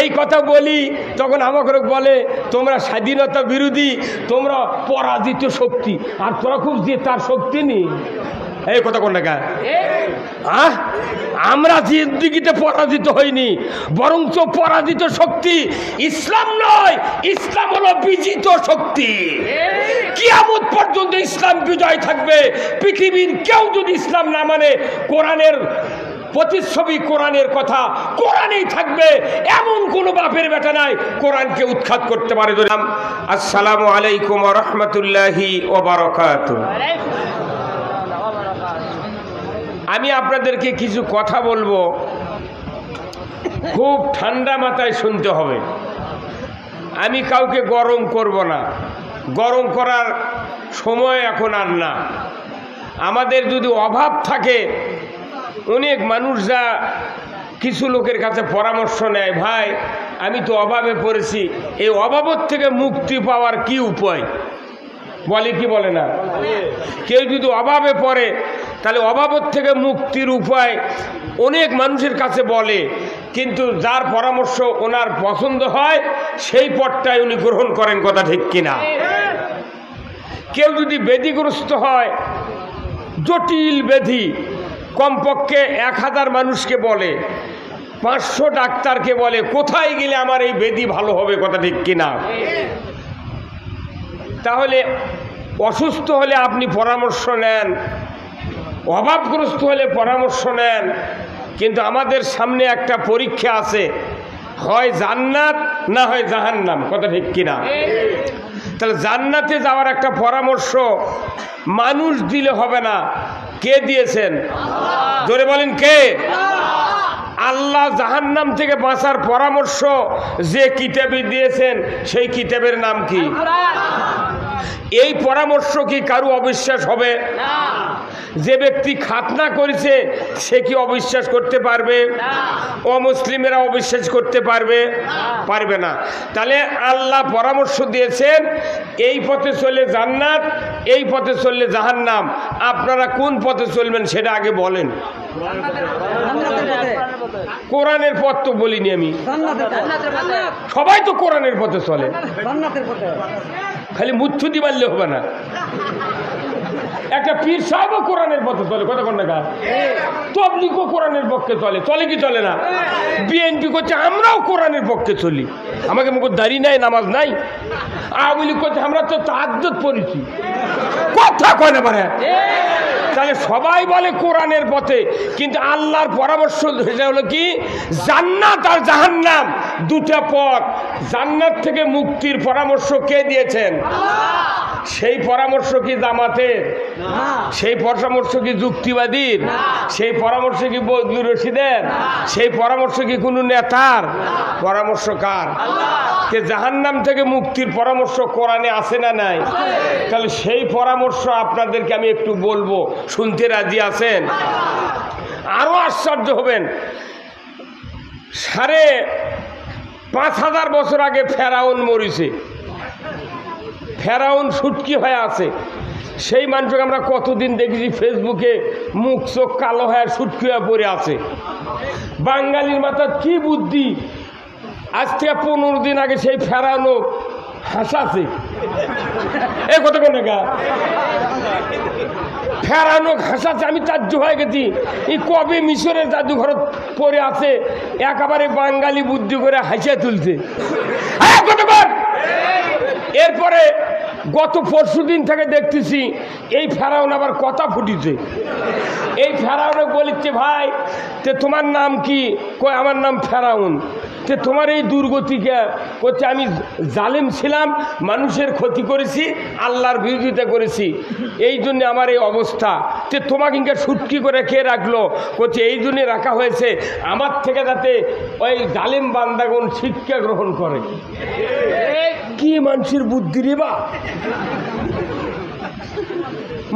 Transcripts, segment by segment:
এই কথা বলি তখন আমাকে বলে তোমরা স্বাধীনতা বিরোধী, তোমরা পরাজিত শক্তি, আর তোরা খুব যে তার শক্তি নেই। এই কথা কোন টাকা? আমরা জিন্দিগিতে পরাজিত হইনি, বরঞ্চ পরাজিত শক্তি ইসলাম নয়, ইসলাম হলো বিজিত শক্তি। কিয়ামত পর্যন্ত ইসলাম বিজয় থাকবে। পৃথিবীর কেউ যদি ইসলাম না মানে, কোরআনের প্রতিচ্ছবি, কোরআনের কথা কোরআনেই থাকবে। এমন কোন বাপের বেটা নাই কোরআনকে উৎখাত করতে পারে। আসসালামু আলাইকুম ওয়া রাহমাতুল্লাহি ওয়া বারাকাতুহু। আমি আপনাদেরকে কিছু কথা বলবো, খুব ঠান্ডা মাথায় শুনতে হবে। আমি কাউকে গরম করব না, গরম করার সময় এখন আর না। আমাদের যদি অভাব থাকে, অনেক মানুষ যা কিছু লোকের কাছে পরামর্শ নেয়, ভাই আমি তো অভাবে পড়েছি, এই অভাবের থেকে মুক্তি পাওয়ার কি উপায় বলে, কি বলে না? কেউ যদি অভাবে পড়ে তাহলে অভাবের থেকে মুক্তির উপায় অনেক মানুষের কাছে বলে, কিন্তু যার পরামর্শ ওনার পছন্দ হয় সেই পথটাই উনি গ্রহণ করেন। কথা ঠিক কিনা? কেউ যদি ব্যাধিগ্রস্ত হয়, জটিল ব্যাধি, কমপক্ষে 1000 মানুষকে বলে, 500 ডাক্তারকে বলে, কোথায় গেলে আমার এই ব্যাধি ভালো হবে। কথা ঠিক কিনা? তাহলে অসুস্থ হলে আপনি পরামর্শ নেন, অভাবগ্রস্ত হলে পরামর্শ নেন, কিন্তু আমাদের সামনে একটা পরীক্ষা আছে, হয় জান্নাত না হয় জাহান্নাম। কথা ঠিক কিনা? তাহলে জান্নাতে যাওয়ার একটা পরামর্শ মানুষ দিলে হবে না। কে দিয়েছেন? জোরে বলেন কে? আল্লাহ। জাহান্নাম থেকে বাঁচার পরামর্শ যে কিতাবে দিয়েছেন সেই কিতাবের নাম কি? এই পরামর্শ কি কারো অবিশ্বাস হবে? যে ব্যক্তি খাতনা করেছে সে কি অবিশ্বাস করতে পারবে? অমুসলিমেরা অবিশ্বাস করতে পারবে? পারবে না। তাহলে আল্লাহ পরামর্শ দিয়েছেন, এই পথে চললে জান্নাত, এই পথে চললে জাহান্নাম। আপনারা কোন পথে চলবেন সেটা আগে বলেন। কোরআনের পথ তো বলিনি আমি, সবাই তো কোরআনের পথে চলে, খালি মুচ্ছুদি মারলে হবে না। একটা পীর সাহেবও কোরআনের পথে চলে। কথা কোন না? তবলিগও কোরআনের পক্ষে চলে, চলে কি চলে না? বিএনপি করছে আমরাও কোরআনের পক্ষে চলি, আমাকে মুখ দাড়ি নাই, নামাজ নাই। আওয়ামী লীগ করছে আমরা তো তাহাজ্জুদ পড়েছি। কথা কয় না পারে? তাহলে সবাই বলে কোরআনের পথে, কিন্তু আল্লাহর পরামর্শ হলো কি? জান্নাত আর জাহান্নাম দুটা পথ। জান্নাত থেকে মুক্তির পরামর্শ কে দিয়েছেন? সেই পরামর্শ কি জামাতের? সেই পরামর্শ কি যুক্তিবাদীর? সেই পরামর্শ কি বজলুর রশিদের? সেই পরামর্শ কি কোনো নেতার? পরামর্শ কার? কে জাহান্নাম থেকে মুক্তির পরামর্শ কোরআনে আছে না নাই? তাহলে সেই পরামর্শ আপনাদেরকে আমি একটু বলবো, শুনতে রাজি আছেন? আরো আশ্চর্য হবেন, 5,500 বছর আগে ফেরাউন মরিছে, ফেরাউন সুটকি হয়ে আছে। সেই মানুষকে আমরা কতদিন দেখেছি ফেসবুকে, মুখ চোখ কালো হয়ে সুটকি হয়ে পড়ে আছে। বাঙালির মাথার কি বুদ্ধি, আজ থেকে 15 দিন আগে সেই ফেরাউন হাসাছে। এই কত কোন ফেরানো হাসাচ্ছে, আমি চার্য হয়ে গেছি। এই কবে মিশরের জাদুঘর পড়ে আছে, একেবারে বাঙালি বুদ্ধি করে হাসিয়ে তুলছে। এরপরে গত 40 দিন থেকে দেখতেছি এই ফেরাউন আবার কথা ফুটিছে। এই ফেরাউনে বলিচ্ছে, ভাই তে তোমার নাম কি? কয় আমার নাম ফেরাউন। তে তোমার এই দুর্গতিকে? করছে আমি জালিম ছিলাম, মানুষের ক্ষতি করেছি, আল্লাহর বিরোধিতা করেছি, এই জন্য আমার এই অবস্থা। তে তোমাকে ইনকে সুটকি করে কে রাখলো? করছে এই জন্যে রাখা হয়েছে আমার থেকে যাতে ওই জালিম বান্দাগণ শিক্ষা গ্রহণ করে। কি মানুষের বুদ্ধি রে বা!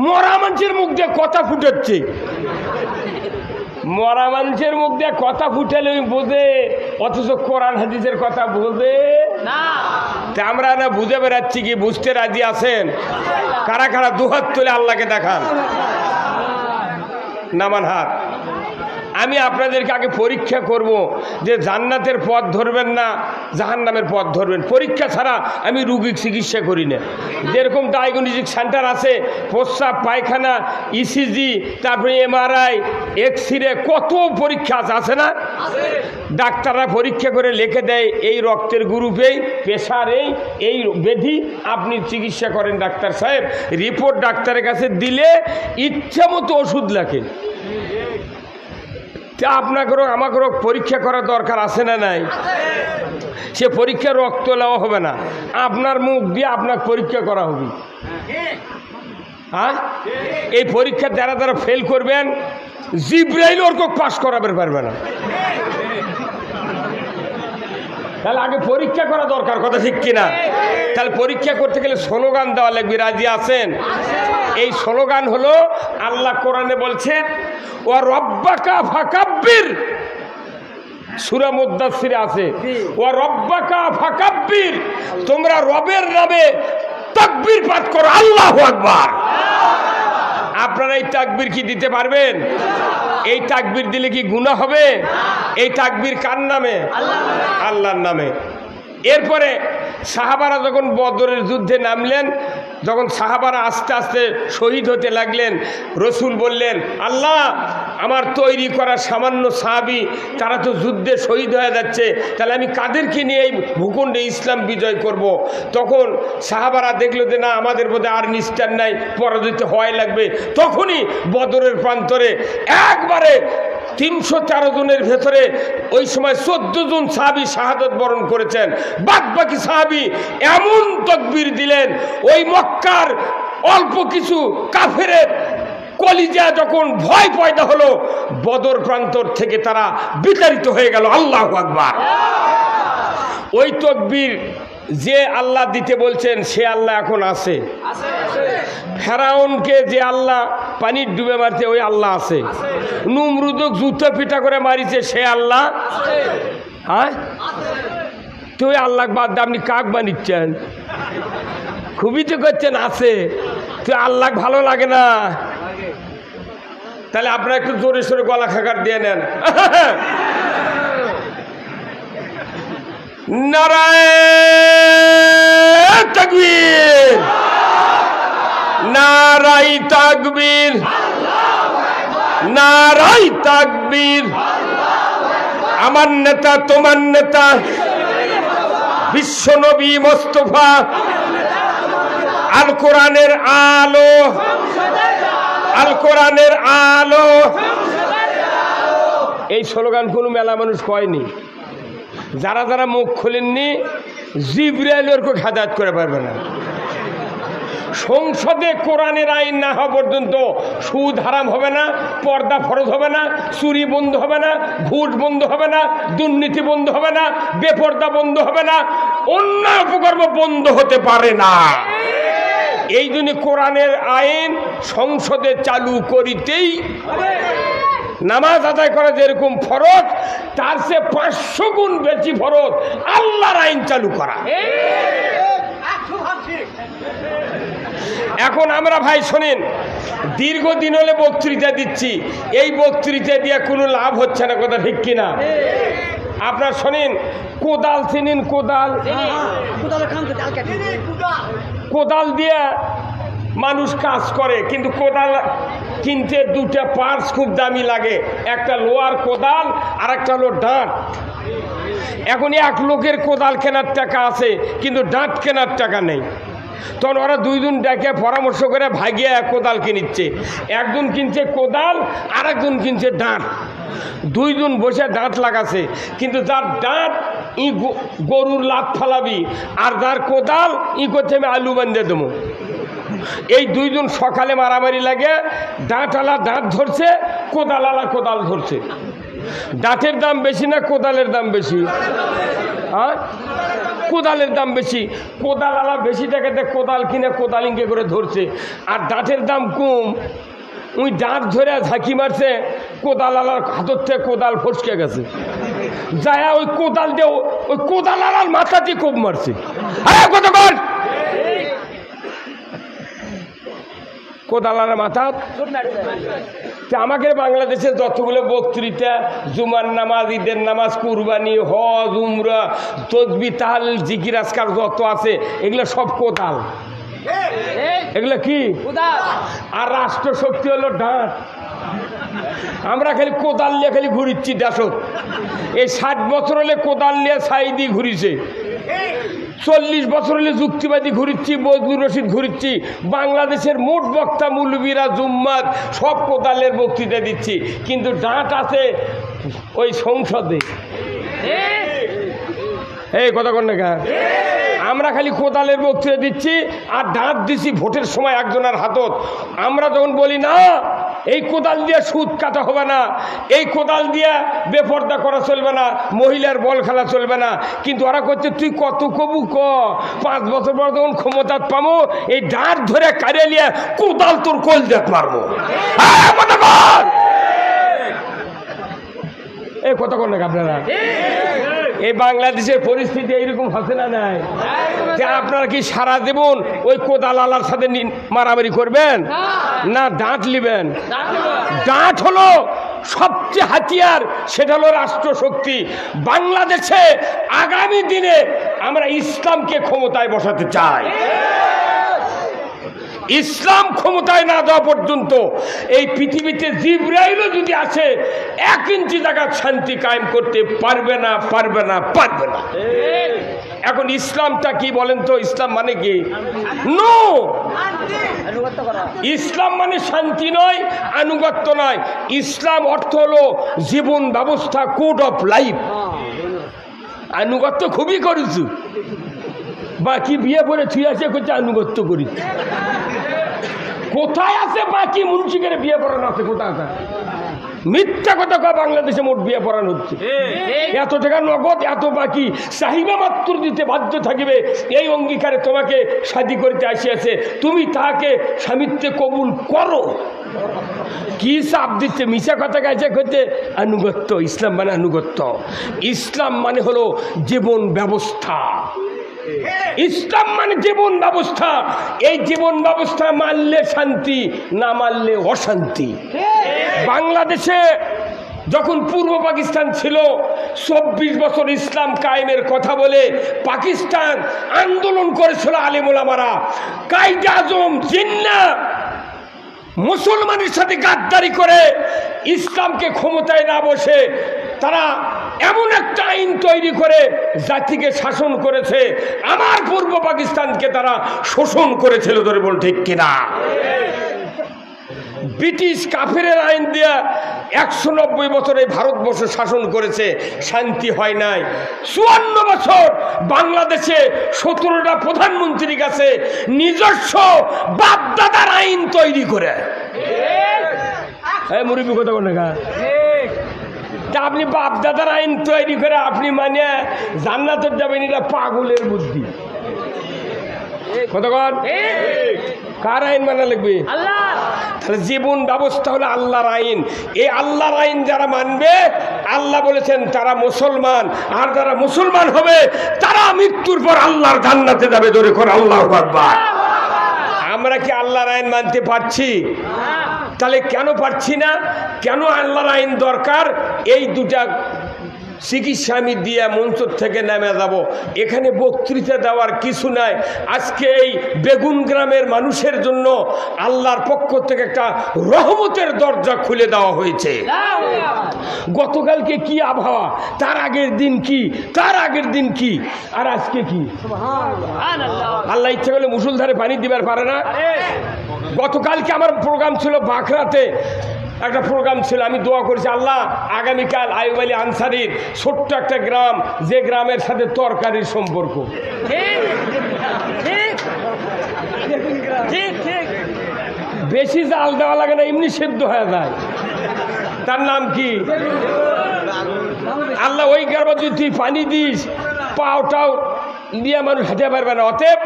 মরা মানুষের মুখ দিয়ে কথা ফুটাচ্ছে, মরা মানুষের মুখ দিয়ে কথা ফুটালে বোঝে, অথচ কোরআন হাদিসের কথা বোঝে না। আমরা না বুঝে বেড়াচ্ছি কি? বুঝতে রাজি আছেন? কারা কারা দুহাত তুলে আল্লাহকে দেখান, নামান হাত। আমি আপনাদেরকে আগে পরীক্ষা করব যে জান্নাতের পথ ধরবেন না জাহান্নামের পথ ধরবেন। পরীক্ষা ছাড়া আমি রোগীর চিকিৎসা করি না। যেরকম ডায়াগনস্টিক সেন্টার আছে, প্রস্রাব পায়খানা, ইসিজি, তারপরে এমআরআই, এক্সরে, কত পরীক্ষা আছে না? ডাক্তাররা পরীক্ষা করে লিখে দেয় এই রক্তের গ্রুপেই, প্রেশার এই ব্যাধি, আপনি চিকিৎসা করেন ডাক্তার সাহেব। রিপোর্ট ডাক্তারের কাছে দিলে ইচ্ছা মতো ওষুধ লেখে। আপনাকেও আমাকেও পরীক্ষা করার দরকার আছে না নাই? সে পরীক্ষা রক্ত নেওয়া হবে না, আপনার মুখ দিয়ে আপনাকে পরীক্ষা করা হবে। হ্যাঁ, এই পরীক্ষা যারা যারা ফেল করবেন জিব্রাইল ওর পাস করাবে পারবে না। তাহলে আগে পরীক্ষা করা দরকার, কথা ঠিক কিনা? তাহলে পরীক্ষা করতে গেলে স্লোগান দেওয়া লাগবে। রাজি আছেন? এই স্লোগান হলো, আল্লাহ কোরআনে বলছেন ও রব্বাকা ফাকাব্বির, সূরা মুদ্দাসসিরে আছে ও রব্বাকা ফাকাব্বির, তোমরা রবের নামে তাকবীর পাঠ করো, আল্লাহু আকবার। আপনারা এই তাকবীর কি দিতে পারবেন? এই তাকবীর দিলে কি গুনাহ হবে? এই তাকবীর কার নামে? আল্লাহর নামে। এরপরে সাহাবারা যখন বদরের যুদ্ধে নামলেন, যখন সাহাবারা আস্তে আস্তে শহীদ হতে লাগলেন, রসুল বললেন, আল্লাহ আমার তৈরি করা সামান্য সাহাবী তারা তো যুদ্ধে শহীদ হয়ে যাচ্ছে, তাহলে আমি কাদেরকে নিয়ে এই ভূখণ্ডে ইসলাম বিজয় করব। তখন সাহাবারা দেখলো যে না, আমাদের বোধহয় আর নিস্তার নাই, পরাজিত হওয়াই লাগবে। তখনই বদরের প্রান্তরে একবারে 313 জনের ভেতরে ওই সময় 14 জন সাহাবী শাহাদাত বরণ করেছেন। বাদ বাকি সাহাবী এমন তাকবীর দিলেন, ওই মক্কার অল্প কিছু কাফেরের কলিজা যখন ভয় পয়দা হলো, বদর প্রান্তর থেকে তারা বিতাড়িত হয়ে গেল। আল্লাহু আকবার। ওই তাকবীর যে আল্লাহ দিতে বলছেন সে আল্লাহ এখন আছে। ফেরাউনকে যে আল্লাহ পানির ডুবে মারছে ওই আল্লাহ আছে। নমরুদক জুতো পিটা করে মারিছে সে আল্লাহ। হ্যাঁ, তো ওই আল্লাহ বাদ দিয়ে আপনি কাক বানিচ্ছেন? খুবই তো করছেন আছে, তো আল্লাহ ভালো লাগে না? তাহলে আপনারা একটু জোরে সোরে গলা খাকার দিয়ে নেন। নারায়ে তাকবীর, নারায়ে তাকবীর, নারায়ে তাকবীর। আমার নেতা তোমার নেতা বিশ্বনবী মুস্তাফা, আল কোরআনের আলো, আল কোরআনের আলো। এই স্লোগান কোনো মেলা মানুষ কয়নি। যারা যারা মুখ খোলেননি জিবরাইলের কো হেদায়েত করে পারবে না। সংসদে কোরআনের আইন না হওয়া পর্যন্ত সুদ হারাম হবে না, পর্দা ফরজ হবে না, চুরি বন্ধ হবে না, ঘুষ বন্ধ হবে না, দুর্নীতি বন্ধ হবে না, বেপর্দা বন্ধ হবে না, অন্যায় অপকর্ম বন্ধ হতে পারে না। এই জন্য কোরআনের আইন সংসদে চালু করিতেই হবে। নামাজ আদায় করা যেরকম ফরজ, তার চেয়ে 500 গুণ বেশি ফরজ আল্লাহর আইন চালু করা। এখন আমরা ভাই শোনেন, দীর্ঘদিন হলে বক্তৃতা দিচ্ছি, এই বক্তৃতা দিয়ে কোনো লাভ হচ্ছে না, কথা ঠিক কিনা? আপনার শোনেন, কোদাল চিনেন? কোদাল, কোদাল দিয়ে মানুষ কাজ করে, কিন্তু কোদাল কিনতে দুটা পার্টস খুব দামি লাগে, একটা লোহার কোদাল আর একটা হলো ডাঁট। এখন এক লোকের কোদাল কেনার টাকা আছে কিন্তু ডাঁট কেনার টাকা নেই, তখন ওরা দুইজন ডেকে পরামর্শ করে ভাগিয়ে কোদাল কিনিচ্ছে। একজন কিনছে কোদাল আর একজন কিনছে ডাঁট। দুইজন বসে ডাঁট লাগাছে, কিন্তু যার ডাঁট ই গরুর লাত ফালাবি, আর যার কোদাল ই করছে আমি আলু বান্ধে দেবো। এই দুইজন সকালে মারামারি লাগে, ডাঁটওয়ালা ডাঁট ধরছে, কোদালওয়ালা কোদাল ধরছে। ডাঁটের দাম বেশি না কোদালের দাম বেশি? হ্যাঁ, কোদালের দাম বেশি। কোদালওয়ালা বেশি টাকাতে কোদাল কিনে কোদাল ইঙ্গে করে ধরছে, আর ডাঁটের দাম কম। ওই ডাঁট ধরে ঝাঁকি মারছে, কোদালওয়ালার হাতর থেকে কোদাল ফসকে গেছে, যায় ওই কোদাল দিয়ে ওই কোদালওয়ালার মাথাতে কোপ মারছে। হ্যাঁ, কতক্ষণ কোদালওয়ালার মাথা তা আমাকে বাংলাদেশের যতগুলো বক্তৃতা, জুমার নামাজ, ঈদের নামাজ, কুরবানি, হজ, উমরা, তসবিহ, তাহলিল, জিকির, আজকার যত আছে এগুলো সব কোদাল। এগুলো কি? আর রাষ্ট্রশক্তি হলো ডাঁট। আমরা খালি কোদাল নিয়ে খালি ঘুরিচ্ছি দেশত। এই 60 বছর হলে কোদাল নিয়ে সাইদি ঘুরিছে, 40 বছর হলে যুক্তিবাদী ঘুরিচ্ছি, বজলুর রশিদ ঘুরিচ্ছি। বাংলাদেশের মোট বক্তা মুলবিরা জুম্মাত সব কোদালের বক্তৃতা দিচ্ছি, কিন্তু ডাঁট আছে ওই সংসদে। এই কথা কন না, আমরা খালি কোদালের বক্তৃতা দিচ্ছি আর ডাঁট দিচ্ছি ভোটের সময় একজনের হাতত। আমরা যখন বলি না এই কোদাল দিয়ে সুদ কাটা হবে না, এই কোদাল দিয়ে বেপর্দা করা চলবে না, মহিলার বল খেলা চলবে না, কিন্তু ওরা করছে তুই কত কবু ক 5 বছর পর যখন ক্ষমতা পাবো এই ডাঁট ধরে কাড়িয়ে নিয়ে কোদাল তোর কোল দেখ মারবো। এই কথা কন না আপনারা। এই বাংলাদেশের পরিস্থিতি এইরকম হচ্ছে না নাই? আপনারা কি সারা জীবন ওই কোদাল আলার সাথে মারামারি করবেন না ডাঁট নিবেন? ডাঁট হলো সবচেয়ে হাতিয়ার, সেটা হলো রাষ্ট্রশক্তি। বাংলাদেশে আগামী দিনে আমরা ইসলামকে ক্ষমতায় বসাতে চাই। ইসলাম ক্ষমতায় না যাওয়া পর্যন্ত এই পৃথিবীতে জিবরাইলও যদি আসে 1 ইঞ্চি জায়গা শান্তি কায়েম করতে পারবে না, পারবে না, পারবে না। এখন ইসলামটা কি বলেন তো? ইসলাম মানে কি? নো, ইসলাম মানে শান্তি নয়, আনুগত্য নয়। ইসলাম অর্থ হলো জীবন ব্যবস্থা, কোড অফ লাইফ। আনুগত্য খুবই করেছি, বাকি বিয়ে করে ছুঁয়ে আসে করছে আনুগত্য করি। কোথায় আছে বাকি মুন্সিকের বিয়ে পড়ানো আছে? কোথায় আছে? মিথ্যা কথা কয়। বাংলাদেশে মোট বিয়ে পড়ানো হচ্ছে, এত টাকা নগদ, এত বাকি, চাহিদা মাত্র দিতে বাধ্য থাকিবে। এই অঙ্গীকারে তোমাকে শাদী করতে আসিয়াছে, তুমি তাকে স্বামিত্বে কবুল করো। কি চাপ দিচ্ছে? মিশা কথা গাইছে করতে আনুগত্য। ইসলাম মানে আনুগত্য। ইসলাম মানে হলো জীবন ব্যবস্থা। ইসলাম মানে জীবন ব্যবস্থা। এই জীবন ব্যবস্থা মানলে শান্তি, না মানলে অশান্তি। বাংলাদেশে যখন পূর্ব পাকিস্তান ছিল 24 বছর ইসলাম কায়েমের কথা বলে পাকিস্তান আন্দোলন করেছিল আলেম ওলামারা। কায়েদ আজম জিন্নাহ মুসলমানের সাথে গাদ্দারি করে ইসলামকে ক্ষমতায় না বসে তারা এমন একটা আইন তৈরি করে জাতিকে শাসন করেছে। আমার পূর্ব পাকিস্তানকে তারা শোষণ করেছিল, ধরে বল ঠিক কিনা? ব্রিটিশ কাফেরের আইন দিয়া 190 বছর এই ভারতবর্ষ শাসন করেছে, শান্তি হয় নাই। 54 বছর বাংলাদেশে 17টা প্রধানমন্ত্রীর কাছে নিজস্ব বাপদাদার আইন তৈরি করে। মুরব্বী কথা বলে না, আপনি বাপদাদার আইন তৈরি করে আপনি মানে জান্নাতে যাবেন, এটা পাগলের বুদ্ধি। কতক্ষণ কার আইন মানা লাগবে? তাহলে জীবন ব্যবস্থা হলো আল্লাহর আইন। এই আল্লাহর আইন যারা মানবে, আল্লাহ বলেছেন তারা মুসলমান, আর যারা মুসলমান হবে তারা মৃত্যুর পর আল্লাহর জান্নাতে যাবে। জোরে করে আল্লাহু আকবার। আমরা কি আল্লাহর আইন মানতে পারছি? তাহলে কেন পারছি না? কেন আল্লাহর আইন দরকার? এই দুটা চিকিৎসা আমি দিয়ে মঞ্চর থেকে নেমে যাব। এখানে বক্তৃতা দেওয়ার কিছু নাই। আজকে এই বেগুন গ্রামের মানুষের জন্য আল্লাহর পক্ষ থেকে একটা রহমতের দরজা খুলে দেওয়া হয়েছে। গতকালকে কি আবহাওয়া, তার আগের দিন কি, তার আগের দিন কি, আর আজকে কি? আল্লাহ ইচ্ছা করলে মুসুলধারে পানি দিবার পারে না। গতকালকে আমার প্রোগ্রাম ছিল বাঁকড়াতে, একটা প্রোগ্রাম ছিল। আমি দোয়া করেছি, আল্লাহ আগামীকাল আইয়ুব আলী আনসারীর ছোট্ট একটা গ্রাম, যে গ্রামের সাথে তরকারির সম্পর্ক, বেশি জাল দেওয়া লাগে না, এমনি সেদ্ধ হয়ে যায়। তার নাম কি? আল্লাহ ওই গ্রামে যদি তুই পানি দিস, পাওটাও দিয়ে মানুষ হেঁটে পারবে না। অতএব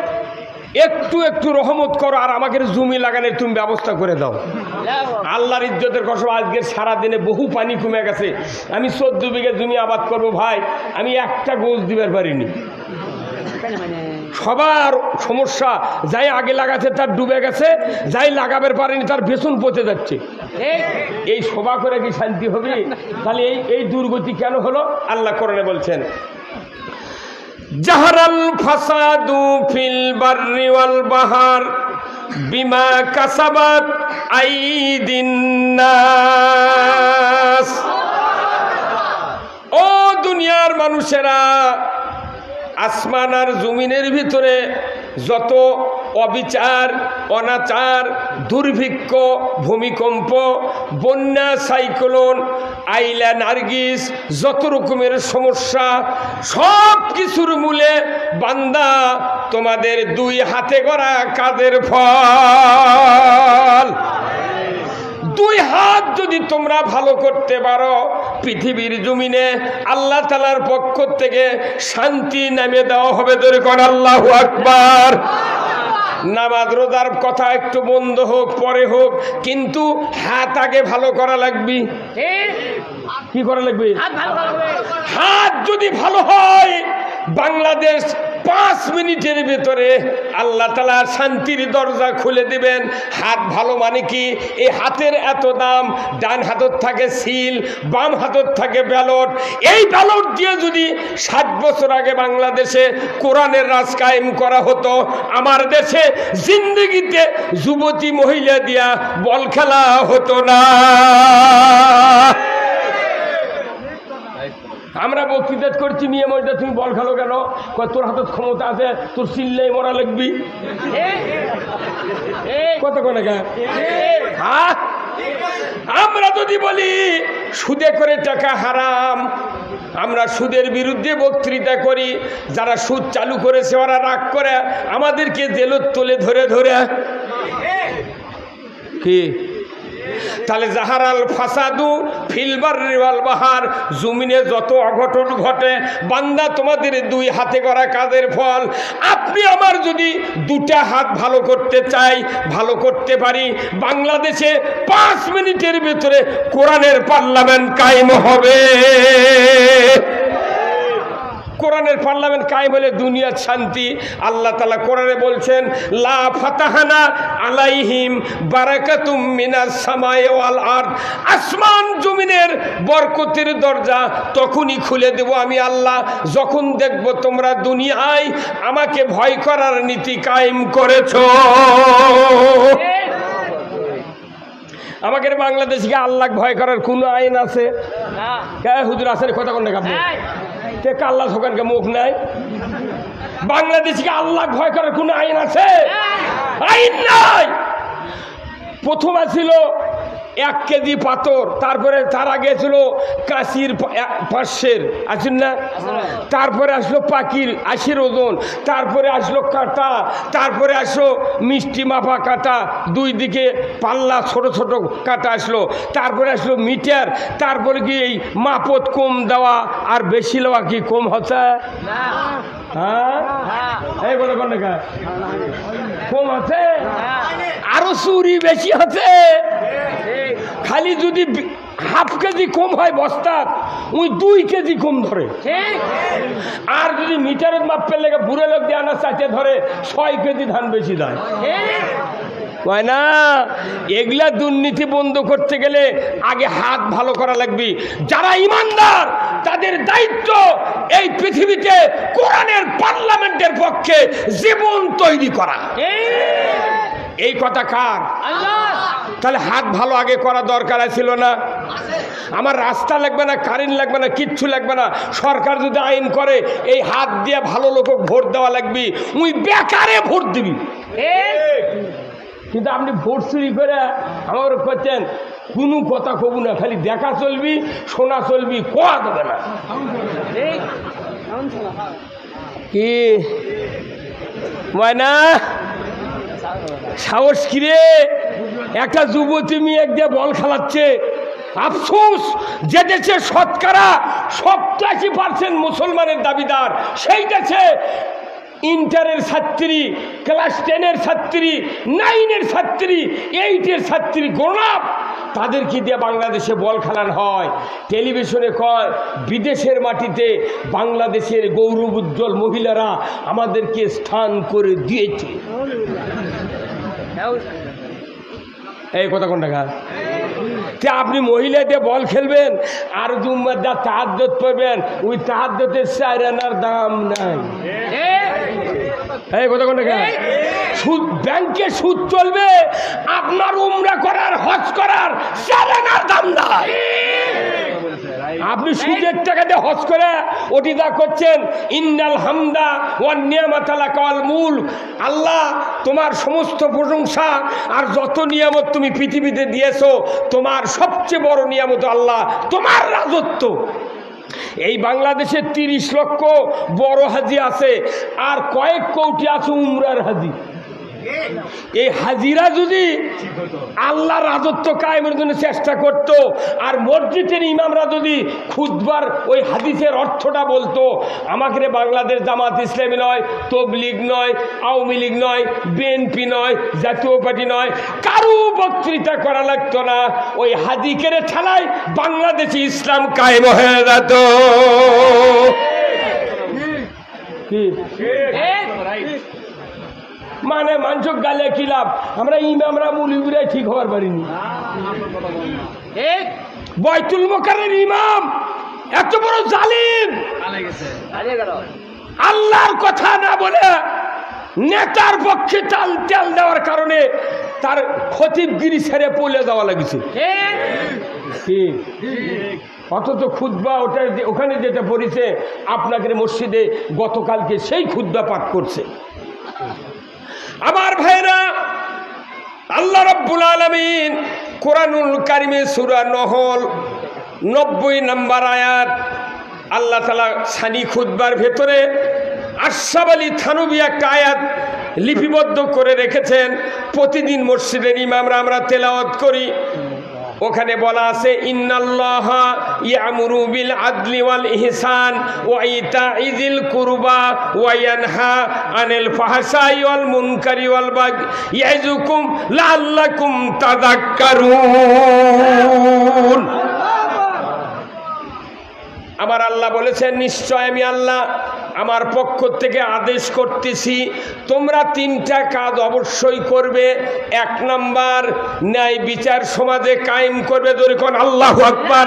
একটু একটু রহমত করো, আর আমাকে জমি লাগানোর তুমি ব্যবস্থা করে দাও। আল্লাহর ইজ্জতের কসম, আজকে সারাদিনে বহু পানি কমে গেছে। আমি 14 বিঘা জমি আবাদ করব ভাই, আমি একটা গোছ দিবার পারিনি। সবার সমস্যা, যাই আগে লাগাতে তার ডুবে গেছে, যাই লাগাবার পারেনি তার বেতন পচে যাচ্ছে। এই সভা করে কি শান্তি হবে? তাহলে এই দুর্গতি কেন হলো? আল্লাহ কোরআনে বলছেন, জাহারাল ফাসাদু ফিল বাররি ওয়াল বাহার বিমা কাসাবাত আইদিন নাস। ও দুনিয়ার মানুষেরা, আসমান আর জমিনের ভিতরে যত অবিচার, অনাচার, দুর্ভিক্ষ, ভূমিকম্প, বন্যা, সাইক্লোন, আইলা, নার্গিস, যত রকমের সমস্যা, সব কিছুর মূলে বান্দা তোমাদের দুই হাতে গড়া কাজের ফল। দুই হাত যদি তোমরা ভালো করতে পারো, পৃথিবীর জমিনে আল্লাহ তাআলার পক্ষ থেকে শান্তি নামে দেওয়া হবে। ধরে কোন আল্লাহু আকবার। নামাজ রোজার কথা একটু বন্ধ হোক, পরে হোক, কিন্তু হাত আগে ভালো করা লাগবে। কি করা লাগবে? হাত যদি ভালো হয়, বাংলাদেশ 5 মিনিটের ভেতরে আল্লাহ তাআলা শান্তির দরজা খুলে দিবেন। হাত ভালো মানে কি? এই হাতের এত দাম। ডান হাতত থাকে সিল, বাম হাতত থাকে ব্যালট। এই ব্যালট দিয়ে যদি 60 বছর আগে বাংলাদেশে কোরআনের রাজ কায়েম করা হতো, আমার দেশে জিন্দেগিতে যুবতী মহিলা দিয়া বল খেলা হতো না। আমরা বক্তৃতা করছি, মেয়ে মহিলা তুমি বল খেলো কেন? তোর হাতে ক্ষমতা আছে, তোর চিল্লাই মরা লাগবি। কত কোন আমরা যদি বলি সুদে করে টাকা হারাম, আমরা সুদের বিরুদ্ধে বক্তৃতা করি, যারা সুদ চালু করেছে ওরা রাগ করে আমাদেরকে জেলত তুলে ধরে ধরে কি। তাহলে জাহারাল ফাসাদু ফিল বাররি ওয়াল বাহার, জমিনে যত অঘটন ঘটে বান্দা তোমাদের দুই হাতে করা কাজের ফল। আপনি আমার যদি দুটা হাত ভালো করতে চাই, ভালো করতে পারি, বাংলাদেশে 5 মিনিটের ভিতরে কোরআনের পার্লামেন্ট কায়েম হবে। কোরআনের পার্লামেন্ট কায়েম হলে দুনিয়ার শান্তি। আল্লাহ তাআলা কোরআনে বলছেন, লা ফাতাহানা আলাইহিম বারাকাতুম মিনাস সামায়ে ওয়াল আরদ। আসমান জমিনের বরকতের দরজা তখনই খুলে দেব আমি আল্লাহ, যখন দেখব তোমরা দুনিয়ায় আমাকে ভয় করার নীতি কায়েম করেছো। আমাদের বাংলাদেশকে আল্লাহ ভয় করার কোন আইন আছে? হুজুর আসেন কথা কোন আপনি কাল্লা শোকানকে মুখ নাই। বাংলাদেশকে আল্লাহ ভয় করার কোন আইন আছে? আইন নাই। প্রথম ছিল 1 কেজি পাথর, তারপরে তার আগে ছিল কাশির 500 আছেন না, তারপরে আসলো পাখির 80 ওজন, তারপরে আসলো কাঁটা, তারপরে আসলো মিষ্টি মাপা কাঁটা, দুই দিকে পাল্লা ছোট ছোট কাঁটা আসলো, তারপরে আসলো মিটার, তারপরে কি এই মাপত কম দেওয়া আর বেশি লওয়া কি কম হচ্ছে? হ্যাঁ, এই বলে কোন কম আছে? আরো চুরি বেশি হচ্ছে। খালি যদি হাফ কেজি কম হয় বস্তা, ওই 2 কেজি কম ধরে। আর যদি মিটারের মাপ পেলে বুড়ে লোক দিয়ে আনা চাইতে ধরে 6 কেজি ধান বেশি দেয়। হয় না? এগুলা দুর্নীতি বন্ধ করতে গেলে আগে হাত ভালো করা লাগবে। যারা ইমানদার তাদের দায়িত্ব এই পৃথিবীতে কোরআনের পার্লামেন্টের পক্ষে জীবন তৈরি করা। এই কথা কার? তাহলে হাত ভালো আগে করা দরকার ছিল না? আমার রাস্তা লাগবে না, কারেন্ট লাগবে না, কিচ্ছু লাগবে না। সরকার যদি আইন করে এই হাত দিয়ে ভালো লোক ভোট দেওয়া লাগবে, উই বেকারে ভোট দিবি। কিন্তু আপনি ভোট চুরি করে আমার করছেন, কোনো কথা কব না, খালি দেখা চলবি, শোনা চলবি, কোয়া দেবে না। কি না সাহস কিরে? একটা যুবতী মেয়ে দিয়ে বল খেলাচ্ছে। আফসোস, যে দেশে শতকরা 87% মুসলমানের দাবিদার, সেই দেশে ইন্টারের ছাত্রী, ক্লাস 10-এর ছাত্রী, 9-এর ছাত্রী, 8-এর ছাত্রী গোলাপ তাদেরকে দিয়ে বাংলাদেশে বল খেলানো হয়। টেলিভিশনে কয় বিদেশের মাটিতে বাংলাদেশের গৌরব উজ্জ্বল মহিলারা আমাদেরকে স্থান করে দিয়েছে। এই কথা কোন টাকা? আপনি মহিলা দিয়ে বল খেলবেন আর জুম্মার তাহাজ্জুদ পড়বেন, ওই তাহাজ্জুদের 4 আনার দাম নাই। এই কথা কোন টাকা? সুদ ব্যাংকে সুদ চলবে, আপনার উমরা করার হজ করার 4 আনার দাম নাই। আপনি সুদের টাকা দিয়ে হজ করে ওটি যা করছেন, ইন্নাল হামদা ওয়ান নিয়ামাতা লাকাল মুলক, আল্লাহ তোমার সমস্ত প্রশংসা আর যত নিয়ামত তুমি পৃথিবীতে দিয়েছো, তোমার সবচেয়ে বড় নিয়ামত আল্লাহ তোমার রাজত্ব। এই বাংলাদেশে 30 লক্ষ বড় হাজি আছে আর কয়েক কোটি আছে উমরার হাজি। এই হাজিরা যদি আল্লাহ রাজত্ব কায়েমের জন্য চেষ্টা করত আর মসজিদের ইমামরা যদি খুতবার ওই হাদিসের অর্থটা বলতো, আমাকে বাংলাদেশ জামাত ইসলামী নয়, তবলিগ নয়, আওয়ামী লীগ নয়, বিএনপি নয়, জাতীয় পার্টি নয়, কারো বক্তৃতা করা লাগতো না, ওই হাদিকের ঠেলায় বাংলাদেশে ইসলাম কায়েম হয়ে যেত। মানে মানুষ গালে কি লাভ? আমরা ইমামরা মুলিগুলাই ঠিক হওয়ার পারিনি। বাইতুল মোকাররমের ইমাম এত বড় জালিম, আল্লাহর কথা না বলে নেতার পক্ষে তেল দেওয়ার কারণে তার খতিবগিরি ছেড়ে পলে যাওয়া লাগছে। অথচ খুতবা ওখানে যেটা পড়েছে আপনাদের মসজিদে গতকালকে সেই খুতবা পাঠ করছে। আমার ভাইরা, আল্লাহ রাব্বুল আলামিন কোরআনুল কারিমে সূরা নহল 90 নম্বর আয়াত আল্লাহ তাআলা সানি খুতবার ভেতরে আশরাফ আলী থানভী একটা আয়াত লিপিবদ্ধ করে রেখেছেন। প্রতিদিন মসজিদের ইমামরা আমরা তেলাওয়াত করি। ওখানে বলা আছে, ইন্নাল্লাহা ইয়ামুরু বিল আদলি ওয়াল ইহসান ওয়া ইতা'i যিল কুরবা ওয়া ইয়ানহা আনিল ফাহশাই ওয়াল মুনকারি ওয়াল বাগই ইয়াইযুকুম লাআল্লাকুম তাযাক্কারুন। আমার আল্লাহ বলেছেন, নিশ্চয় আমি আল্লাহ আমার পক্ষ থেকে আদেশ করতেছি তোমরা 3টা কাজ অবশ্যই করবে। 1 নাম্বার, ন্যায় বিচার সমাজে কায়েম করবে। যেরকম আল্লাহু আকবার।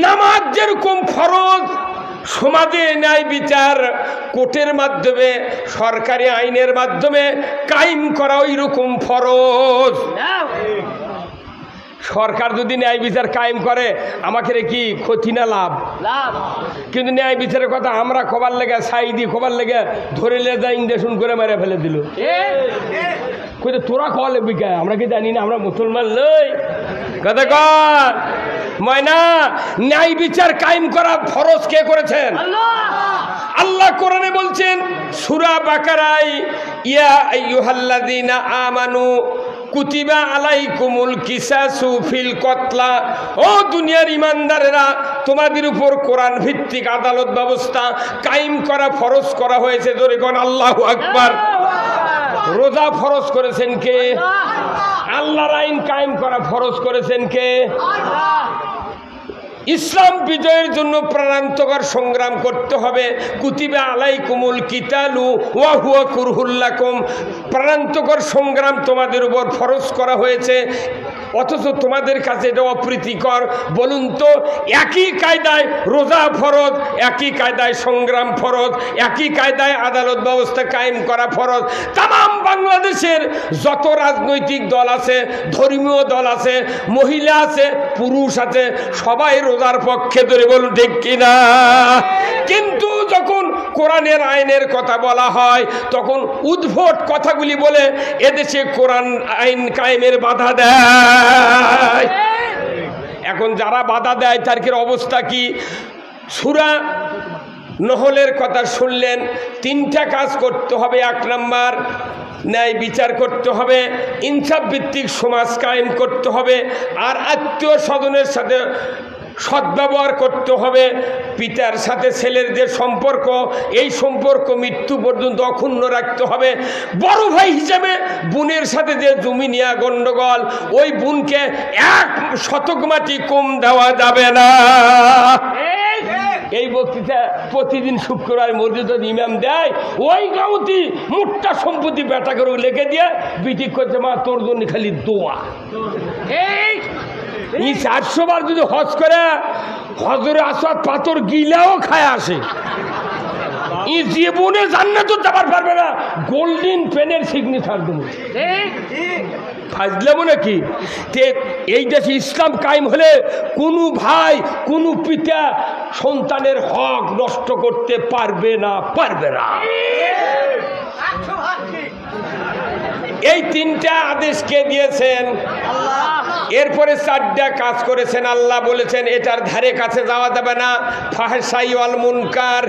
নামাজ যেরকম ফরজ, সমাজে ন্যায় বিচার কোর্টের মাধ্যমে সরকারি আইনের মাধ্যমে কায়েম করা ওই রকম ফরজ। সরকার যদি ন্যায় বিচার কায়েম করে আমাকে কি ক্ষতি না লাভ? কিন্তু ন্যায় বিচারের কথা আমরা খবর লেগে সাইদি খবর লেগে ধরে লে যা ইঞ্জেকশন করে মেরে ফেলে দিল। তোরা খাওয়ালে বিকায়, আমরা কি জানি না? আমরা মুসলমান লই কথা কর ময়না। ন্যায় বিচার কায়েম করা ফরজ কে করেছেন? আল্লাহ কোরআনে বলছেন সূরা বাকারায়, ইয়া আইয়ুহাল্লাযীনা আমানু কুতিবা আলাইকুমুল কিসাসু ফিল কতলা। ও দুনিয়ার ইমানদারেরা, তোমাদের উপর কোরআন ভিত্তিক আদালত ব্যবস্থা কায়েম করা ফরজ করা হয়েছে। জোরে কোন আল্লাহু আকবার। রোজা ফরজ করেছেন কে? আল্লাহর আইন কায়েম করা ফরজ করেছেন কে? ইসলাম বিজয়ের জন্য প্রাণান্তকর সংগ্রাম করতে হবে। কুতিবা আলাইকুমুল কিতালু ওয়া হুয়া কুরহুল লাকুম। প্রাণান্তকর সংগ্রাম তোমাদের উপর ফরজ করা হয়েছে, অথচ তোমাদের কাছে এটা অপ্রীতিকর। বলুন তো, একই কায়দায় রোজা ফরজ, একই কায়দায় সংগ্রাম ফরজ, একই কায়দায় আদালত ব্যবস্থা কায়েম করা ফরজ। তাম বাংলাদেশের যত রাজনৈতিক দল আছে, ধর্মীয় দল আছে, মহিলা আছে, পুরুষ আছে, সবাই রোজার পক্ষে। ধরে বলুন ঠিক কিনা? কিন্তু যখন কোরআনের আইনের কথা বলা হয় তখন উদ্ভট কথাগুলি বলে এদেশে কোরআন আইন কায়েমের বাধা দেয়। এখন যারা বাধা দেয় তার কি অবস্থা কি? সূরা নহলের কথা শুনলেন। 3টা কাজ করতে হবে। 1 নাম্বার, ন্যায় বিচার করতে হবে, ইনসাফ ভিত্তিক সমাজ কায়েম করতে হবে, আর আত্মীয় স্বজনের সাথে সদ্ব্যবহার করতে হবে। পিতার সাথে ছেলের যে সম্পর্ক, এই সম্পর্ক মৃত্যু পর্যন্ত অক্ষুণ্ণ রাখতে হবে। বড় ভাই হিসেবে বোনের সাথে যে জমি নিয়ে গন্ডগোল, ওই বোনকে 1 শতক মাটি কম দেওয়া যাবে না। এই বক্তৃতা প্রতিদিন শুক্রবার মসজিদে ইমাম দেয়। ওই গাঁওতি মোটটা সম্পত্তি বেটা করে লেগে দিয়ে বিটি করছে, মা তোর জন্য খালি দোয়া। এই 400 বার যদি হজ করে হজরে আসওয়াদ পাথর গিলাও খায় আসে, এই জীবনে জান্নাতে যাবার পারবে না। গোল্ডেন পেনের সিগনেচার দেবো, ফাজলামো নাকি? এই দেশে ইসলাম কায়েম হলে কোনো ভাই কোনো পিতা সন্তানের হক নষ্ট করতে পারবে না, পারবে না। এই 3টা আদেশ কে দিয়েছেন? এরপরে 4টা কাজ করেছেন। আল্লাহ বলেছেন এটার ধারে কাছে যাওয়া যাবে না। ফাহশাই ওয়াল মুনকার,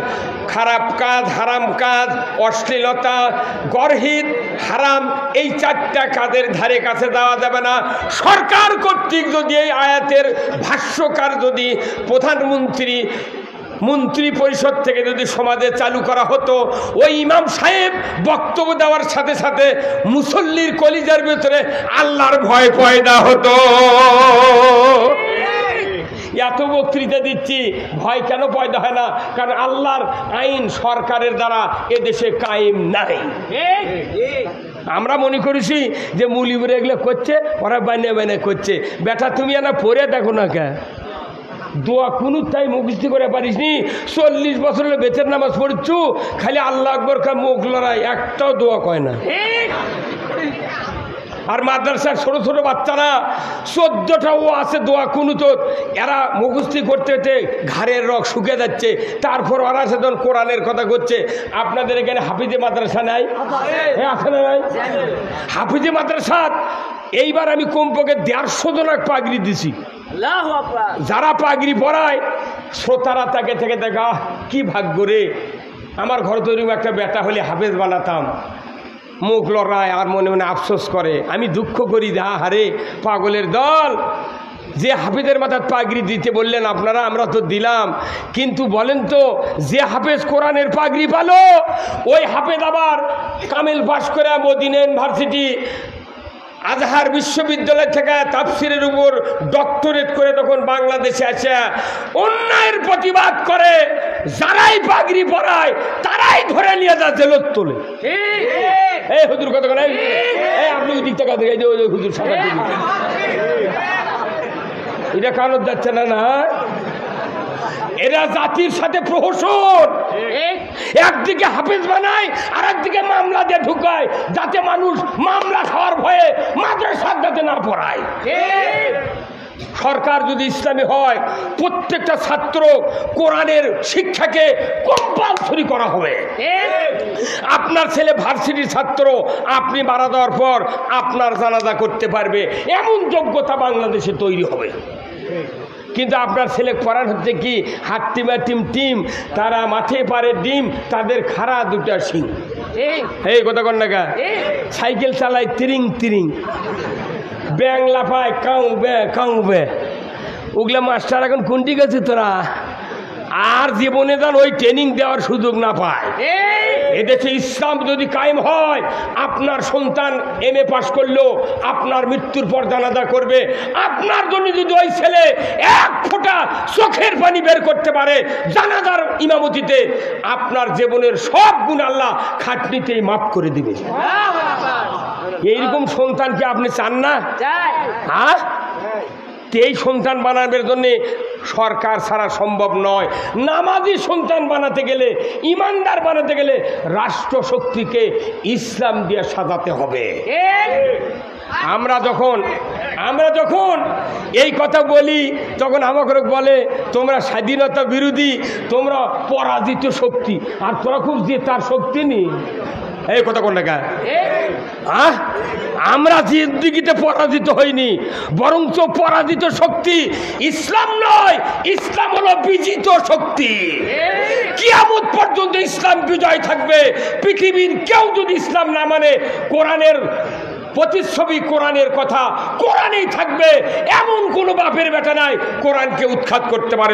খারাপ কাজ, হারাম কাজ, অশ্লীলতা, গর্হিত, হারাম, এই 4টা কাজের ধারে কাছে যাওয়া যাবে না। সরকার কর্তৃক যদি এই আয়াতের ভাষ্যকার যদি মন্ত্রী পরিষদ থেকে যদি সমাজে চালু করা হতো, ওই ইমাম সাহেব বক্তব্য দেওয়ার সাথে সাথে মুসল্লির কলিজার ভিতরে আল্লাহর ভয় পয়দা হতো। এত বক্তৃতা দিচ্ছি, ভয় কেন পয়দা হয় না? কারণ আল্লাহর আইন সরকারের দ্বারা এদেশে কায়েম নাই। আমরা মনে করেছি যে মুলিবরে এগুলো করছে, ওরা বানিয়ে বানিয়ে করছে। বেটা তুমি না পড়ে দেখো না কে দোয়া কোনো তাই মুখস্থি করে পারিস নি। 40 বছর হলে বেতের নামাজ পড়ছু, খালি আল্লাহ আকবর কা মুখ লড়াই, একটাও দোয়া কয় না। আর মাদ্রাসার ছোট ছোট বাচ্চারা 14টাও আছে দোয়া কুনুতত, এরা মুখস্থি করতে করতে ঘাড়ের রগ শুকে যাচ্ছে। তারপর ওরা সেদিন কোরআনের কথা করছে। আপনাদের এখানে হাফিজে মাদ্রাসা নাই? আছে না নাই? হাফিজে মাদ্রাসা এইবার আমি কমপক্ষে 150 জনক পাগড়ি দিছি। যারা পাগড়ি পরায় শ্রোতারা তাকে থেকে দেখা কি ভাগ্য রে, আমার ঘর তৈরি একটা বেটা হলে হাফেজ বানাতাম। মুখ লড়ায় আর মনে মনে আফসোস করে। আমি দুঃখ করি, হারে পাগলের দল, যে হাফেজের মাথায় পাগড়ি দিতে বললেন আপনারা, আমরা তো দিলাম, কিন্তু বলেন তো যে হাফেজ কোরআনের পাগড়ি পালো, ওই হাফেজ আবার কামেল পাশ করে মদিনা ইউনিভার্সিটি আজহার বিশ্ববিদ্যালয় থেকে তাফসিরের উপর ডক্টরেট করে তখন বাংলাদেশে আসে অন্যায়ের প্রতিবাদ করে। যারাই পাগড়ি পরায় তারাই ধরে নিয়ে যা জেলত তোলে। এই হুজুর কথা বলে, আপনি ওই দিক থেকে হুজুর সাদা এটা কানত যাচ্ছে না? না, এরা জাতির সাথে প্রহসন। একদিকে হাফেজ বানায় আর একদিকে মামলা দিয়ে ঢুকায়, যাতে মানুষ মামলা খাওয়ার ভয়ে মাদ্রাসার যাতে না পড়ায়। সরকার যদি ইসলামী হয়, প্রত্যেকটা ছাত্র কোরআনের শিক্ষাকে কম্পালসরি করা হবে। আপনার ছেলে ভার্সিটির ছাত্র, আপনি মারা যাওয়ার পর আপনার জানাজা করতে পারবে, এমন যোগ্যতা বাংলাদেশে তৈরি হবে। কিন্তু আপনার ছেলে পড়ান হচ্ছে কি হাট্টিমা টিম, তারা মাঠে পারে ডিম, তাদের খাড়া 2টা শিং। এই কথা কন না, সাইকেল চালায় তিরিং তিরিং, ব্যাং লাফায় কাউ বে। ওগুলা মাস্টার এখন কোনটি গেছে তোরা? আর জীবনে যেন ওই ট্রেনিং দেওয়ার সুযোগ না পায়। এদেশে ইসলাম যদি কায়েম হয়, আপনার সন্তান MA পাশ করলো, আপনার মৃত্যুর পর জানাজা করবে। আপনার জন্য যদি ওই ছেলে 1 ফোঁটা চোখের পানি বের করতে পারে জানাজার ইমামতিতে, আপনার জীবনের সব গুণ আল্লাহ খাটনিতেই মাফ করে দিবে। এইরকম সন্তান কি আপনি চান না? হ্যাঁ, এই সন্তান বানানোর জন্য সরকার ছাড়া সম্ভব নয়। নামাজি সন্তান বানাতে গেলে, ইমানদার বানাতে গেলে রাষ্ট্র শক্তিকে ইসলাম দিয়ে সাজাতে হবে। আমরা যখন এই কথা বলি, তখন আমাকে বলে তোমরা স্বাধীনতা বিরোধী, তোমরা পরাজিত শক্তি, আর তোরা খুব যে তার শক্তি নেই। এই কথা কোন টাকা? আমরা জিন্দিগিতে পরাজিত হইনি, বরঞ্চ পরাজিত শক্তি ইসলাম নয়, ইসলাম হলো বিজিত শক্তি। কিয়ামত পর্যন্ত ইসলাম বিজয় থাকবে। পৃথিবীর কেউ যদি ইসলাম না মানে, কোরআনের প্রতিচ্ছবি কোরআনের কথা কোরআনেই থাকবে, এমন কোন বাপের বেটা নাই কোরআনকে উৎখাত করতে পারে।